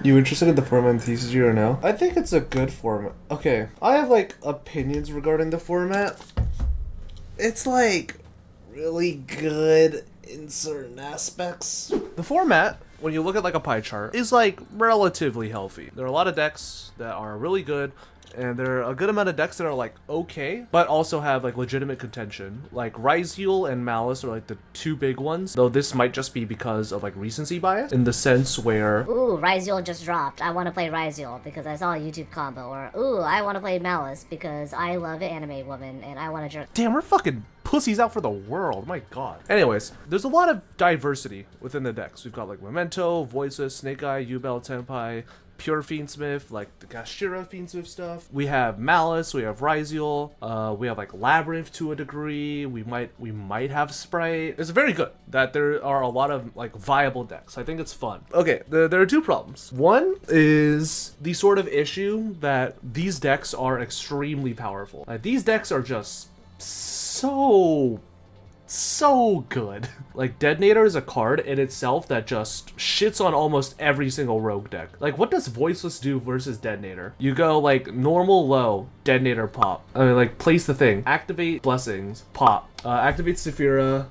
You interested in the format in TCG or no? I think it's a good format. Okay, I have like opinions regarding the format. It's like really good in certain aspects. The format, when you look at like a pie chart, is like relatively healthy. There are a lot of decks that are really good, and there are a good amount of decks that are like okay, but also have like legitimate contention. Like yugioh and Malice are like the two big ones, though this might just be because of like recency bias, in the sense where ooh, yugioh just dropped. I want to play yugioh because I saw a YouTube combo. Or ooh, I want to play Malice because I love anime woman and I want to jerk. damn, we're fucking pussies out for the world, my god. Anyways, there's a lot of diversity within the decks. We've got like Memento, Voiceless, Snake Eye, Yubel, Tenpai, Pure Fiendsmith, like the Gashira Fiendsmith stuff. We have Malice, we have yugioh, we have like Labyrinth to a degree. We might have Sprite. It's very good that there are a lot of like viable decks. I think it's fun. Okay, there are two problems. One is the sort of issue that these decks are extremely powerful. Like, these decks are just so good. Like, Detonator is a card in itself that just shits on almost every single rogue deck. Like, what does Voiceless do versus Detonator? You go like normal, low, Detonator, pop. I mean, like, place the thing, activate Blessings, pop, activate Saphira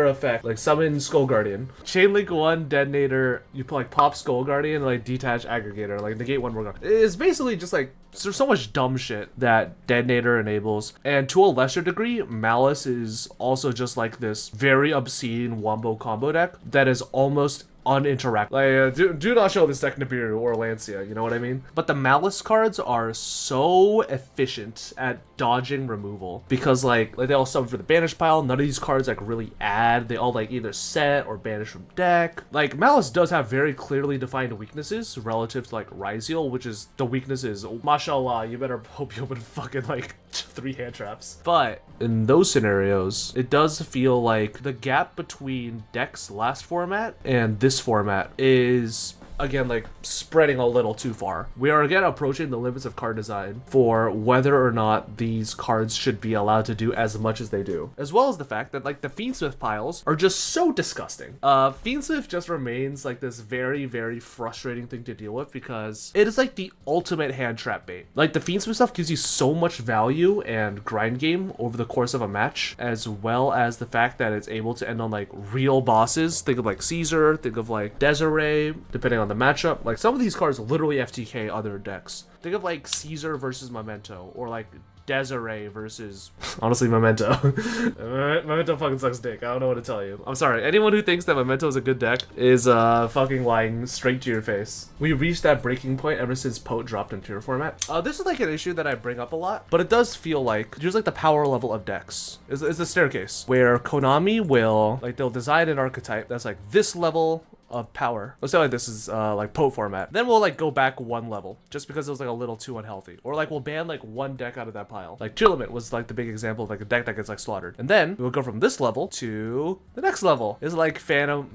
effect, like summon Skull Guardian. Chainlink 1, Detonator, you put like pop Skull Guardian, like detach Aggregator, like negate one more guard. It's basically just like, there's so much dumb shit that Detonator enables. And to a lesser degree, Malice is also just like this very obscene wombo combo deck that is almost uninteractive. Like, do not show this deck Nibiru or Lancia, you know what I mean? But the Malice cards are so efficient at dodging removal because like they all summon for the banish pile. None of these cards like really add. They all like either set or banish from deck. Like, Malice does have very clearly defined weaknesses relative to like yugioh, which is the weakness is, oh, mashallah, you better hope you open fucking like 3 hand traps. But in those scenarios, it does feel like the gap between deck's last format and this format is, again, like spreading a little too far. We are again approaching the limits of card design for whether or not these cards should be allowed to do as much as they do, as well as the fact that like the Fiendsmith piles are just so disgusting. Fiendsmith just remains like this very frustrating thing to deal with because it is like the ultimate hand trap bait. Like, the Fiendsmith stuff gives you so much value and grind game over the course of a match, as well as the fact that it's able to end on like real bosses. Think of like Caesar, think of like Desiree, depending on the matchup. Like, some of these cards literally FTK other decks. Think of like Caesar versus Memento, or like Desiree versus honestly Memento. Memento fucking sucks dick. I don't know what to tell you. I'm sorry. Anyone who thinks that Memento is a good deck is fucking lying straight to your face. We reached that breaking point ever since Pote dropped in pure format. This is like an issue that I bring up a lot, but it does feel like there's like the power level of decks is the staircase where Konami will like, they'll design an archetype that's like this level of power. Let's say like this is like Pote format. Then we'll like go back one level just because it was like a little too unhealthy. Or like we'll ban like one deck out of that pile. Like Chillimit was like the big example of like a deck that gets like slaughtered. And then we'll go from this level to the next level. It's like Phantom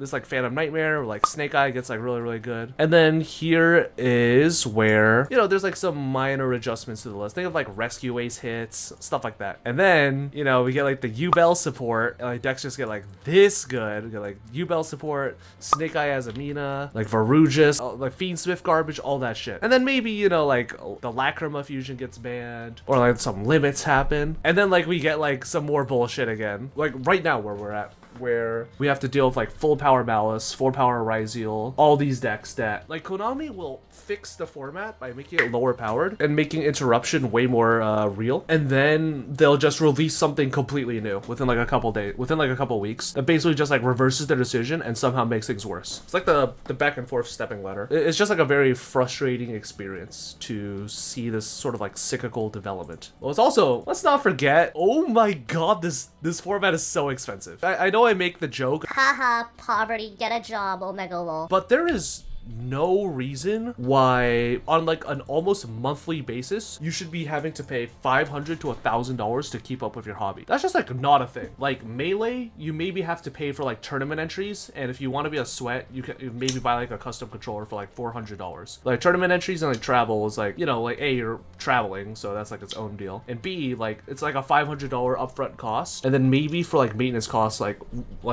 Nightmare, or like Snake Eye gets like really good. And then here is where, you know, there's like some minor adjustments to the list. Think of like Rescue Ace hits, stuff like that. And then, you know, we get like the Yubel support, and like decks just get like this good. We get like Yubel support, Snake Eye as Amina, like Varugis, like Fiendsmith garbage, all that shit. And then maybe, you know, like the Lacrima fusion gets banned, or like some limits happen. And then like we get like some more bullshit again. Like right now where we're at, where we have to deal with like full power Malice, full power yugioh, all these decks that like Konami will fix the format by making it lower powered and making interruption way more real, and then they'll just release something completely new within like a couple days, within like a couple weeks, that basically just like reverses their decision and somehow makes things worse. It's like the back and forth stepping ladder. It's just like a very frustrating experience to see this sort of like cyclical development. Well, it's also, let's not forget, oh my god, this format is so expensive. I know I make the joke, Haha, poverty, get a job, Omega lol. but there is no reason why on like an almost monthly basis you should be having to pay $500 to $1,000 to keep up with your hobby. That's just like not a thing. Like Melee, you maybe have to pay for like tournament entries, and if you want to be a sweat, you can maybe buy like a custom controller for like $400. Like tournament entries and like travel is like, you know, like A, you're traveling, so that's like its own deal, and B, like it's like a $500 upfront cost, and then maybe for like maintenance costs like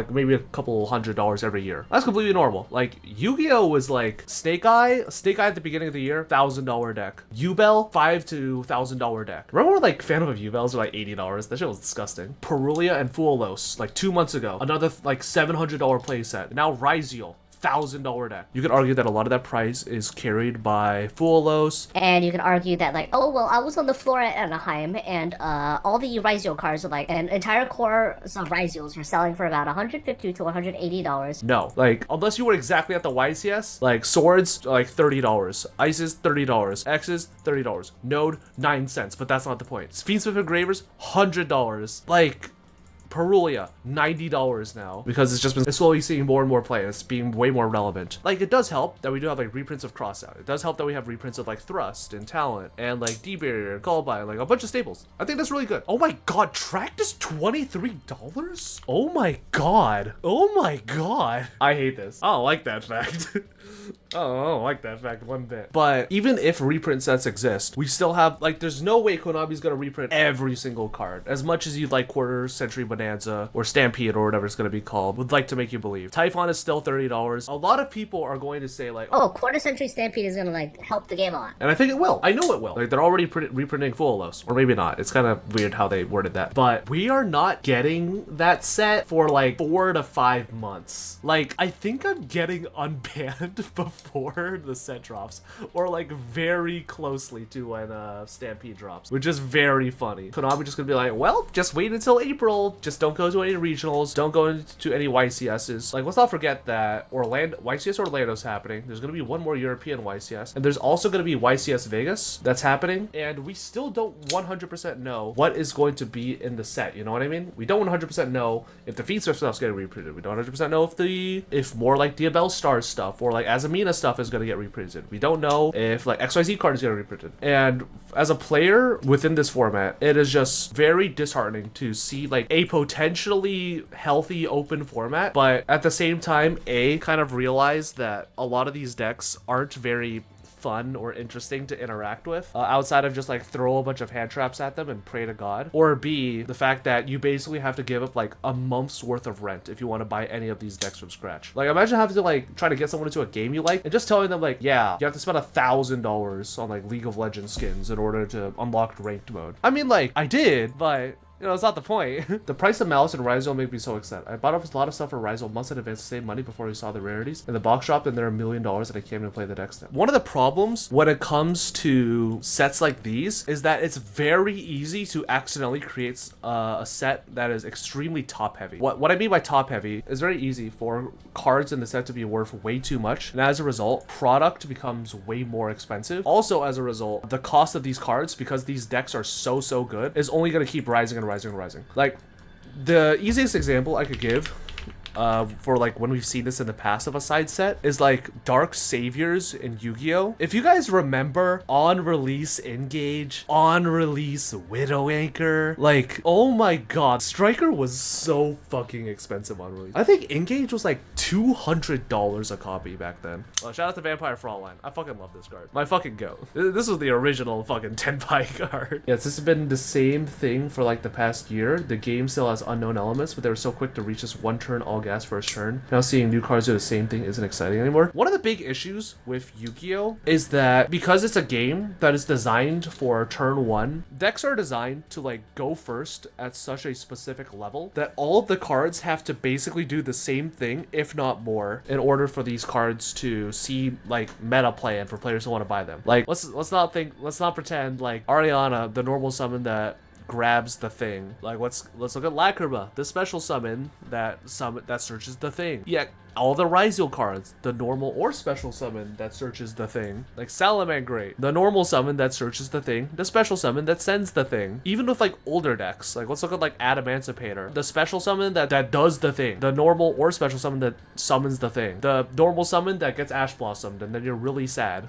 maybe a couple $100 every year. That's completely normal. Like Yu-Gi-Oh was like like Snake Eye at the beginning of the year, $1,000 deck. Yubel, $5 to $1,000 deck. Remember when like Phantom of Yubels were like $80? That shit was disgusting. Perulia and Fuolos, like 2 months ago, another like $700 playset. Now Ryziel, $1,000 deck. You could argue that a lot of that price is carried by Fuolos. And you can argue that like, oh well, I was on the floor at Anaheim and all the Yugioh cards are like an entire core of Ryziels were selling for about $150 to $180. No, like unless you were exactly at the YCS, like swords like $30, ices $30, X's $30, node 9 cents, but that's not the point. Fiendsmith Engravers $100. Like Perulia, $90 now, because it's just been slowly seeing more and more play, and it's being way more relevant. Like, it does help that we do have, like, reprints of Crossout. It does help that we have reprints of, like, Thrust and Talent, and, like, D-Barrier and Callby, like, a bunch of staples. I think that's really good. Oh my god, Tract is $23? Oh my god. Oh my god. I hate this. I don't like that fact. Oh, I don't like that fact one bit. But even if reprint sets exist, we still have, like, there's no way Konami's gonna reprint every single card. As much as you'd like Quarter Century Bonanza or Stampede or whatever it's gonna be called, would like to make you believe. Typhon is still $30. A lot of people are going to say, like, oh, Quarter Century Stampede is gonna, like, help the game a lot. And I think it will. I know it will. Like, they're already reprinting Fuolos. Or maybe not. It's kind of weird how they worded that. But we are not getting that set for, like, 4 to 5 months. Like, I think I'm getting unbanned before the set drops, or like very closely to when Stampede drops, which is very funny. Konami just gonna be like, well, just wait until April, just don't go to any regionals, don't go into any YCSs. Like, let's not forget that YCS Orlando's happening. There's gonna be one more European YCS, and there's also gonna be YCS Vegas that's happening, and we still don't 100% know what is going to be in the set, you know what I mean? We don't 100% know if the Feed Swift stuff's getting reprinted. We don't 100% know if more like Diabell Stars stuff or like Azamina stuff is going to get reprinted. We don't know if like XYZ card is going to get reprinted. And as a player within this format, it is just very disheartening to see like a potentially healthy open format, but at the same time, kind of realize that a lot of these decks aren't very fun or interesting to interact with outside of just like throw a bunch of hand traps at them and pray to God, or B, the fact that you basically have to give up like a month's worth of rent if you want to buy any of these decks from scratch. Like, imagine having to like try to get someone into a game you like and just telling them like, yeah, you have to spend $1,000 on like League of Legends skins in order to unlock ranked mode. I mean, like, I did, but you know, it's not the point. The price of Malice and Ryzo make me so excited. I bought up a lot of stuff for Ryzo months in advance to save money before we saw the rarities. And the box dropped and there are $1 million that I can't even play the decks now. One of the problems when it comes to sets like these is that it's very easy to accidentally create a set that is extremely top heavy. What I mean by top heavy is very easy for cards in the set to be worth way too much. And as a result, product becomes way more expensive. Also, as a result, the cost of these cards, because these decks are so good, is only going to keep rising and rising. Like, the easiest example I could give for like when we've seen this in the past of a side set is like Dark Saviors in Yu-Gi-Oh! If you guys remember on release Engage, on release Widow Anchor, like, oh my god, Striker was so fucking expensive on release. I think Engage was like $200 a copy back then. Well, shout out to Vampire Frontline. I fucking love this card. My fucking goat. This was the original fucking Tenpai card. Yes, this has been the same thing for like the past year. The game still has unknown elements, but they were so quick to reach this one turn all gas first turn. Now seeing new cards do the same thing isn't exciting anymore. One of the big issues with Yu-Gi-Oh! Is that because it's a game that is designed for turn one, decks are designed to like go first at such a specific level that all of the cards have to basically do the same thing, if not more, in order for these cards to see like meta play and for players to want to buy them. Like, let's not pretend like Ariana, the normal summon that grabs the thing. Like, let's look at Lacrima, the special summon that searches the thing. Yeah, all the Ryziel cards, the normal or special summon that searches the thing. Like Salamangreat, the normal summon that searches the thing, the special summon that sends the thing. Even with like older decks, like let's look at like Adamancipator, the special summon that does the thing, the normal or special summon that summons the thing, the normal summon that gets Ash Blossomed and then you're really sad.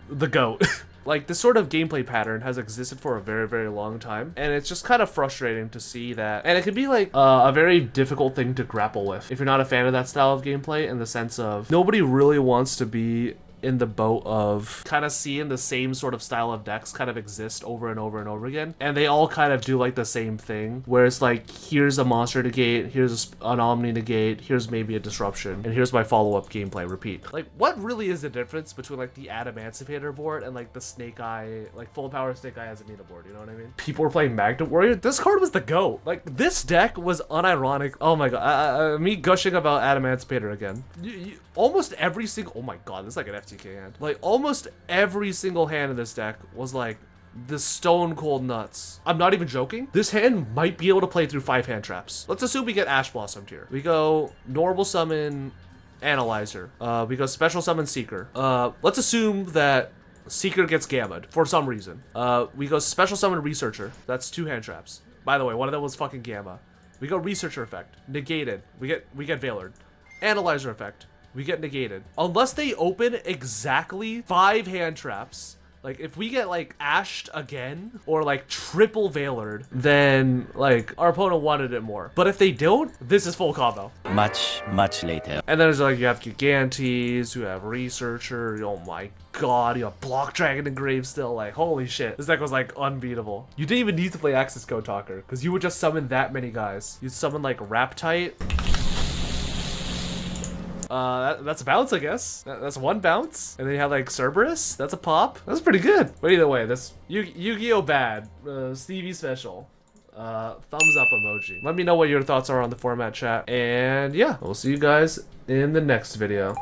The GOAT. Like, this sort of gameplay pattern has existed for a very long time, and it's just kind of frustrating to see that. And it can be like a very difficult thing to grapple with if you're not a fan of that style of gameplay, in the sense of nobody really wants to be in the boat of kind of seeing the same sort of style of decks kind of exist over and over and over again, and they all kind of do like the same thing, where it's like, here's a monster negate, here's an omni negate, here's maybe a disruption, and here's my follow-up gameplay, repeat. Like, what really is the difference between like the Adamantipator board and like the Snake Eye, like full power Snake Eye as a Mina board, you know what I mean? People were playing Magnet Warrior. This card was the GOAT. Like, this deck was unironic. Oh my god, me gushing about Adamantipator again. Almost every single, oh my god, this is like an FTK hand. Like, almost every single hand in this deck was like the stone cold nuts. I'm not even joking. This hand might be able to play through 5 hand traps. Let's assume we get Ash Blossomed here. We go normal summon Analyzer. We go special summon Seeker. Let's assume that Seeker gets gammaed for some reason. We go special summon Researcher. That's 2 hand traps. By the way, one of them was fucking Gamma. We go Researcher effect. Negated. We get Veilered. Analyzer effect. We get negated. Unless they open exactly 5 hand traps. Like, if we get, like, ashed again, or, like, triple Veilered, then, like, our opponent wanted it more. But if they don't, this is full combo. Much later. And then there's, like, you have Gigantes, you have Researcher, oh my god, you have Block Dragon Engrave still, like, holy shit. This deck was, like, unbeatable. You didn't even need to play Access Code Talker, because you would just summon that many guys. You'd summon, like, Raptite. That's a bounce, I guess. That's 1 bounce. And then you have like Cerberus. That's a pop. That's pretty good. But either way, this Yu-Gi-Oh! Bad. Stevie special. Thumbs up emoji. Let me know what your thoughts are on the format, chat. And yeah, we'll see you guys in the next video.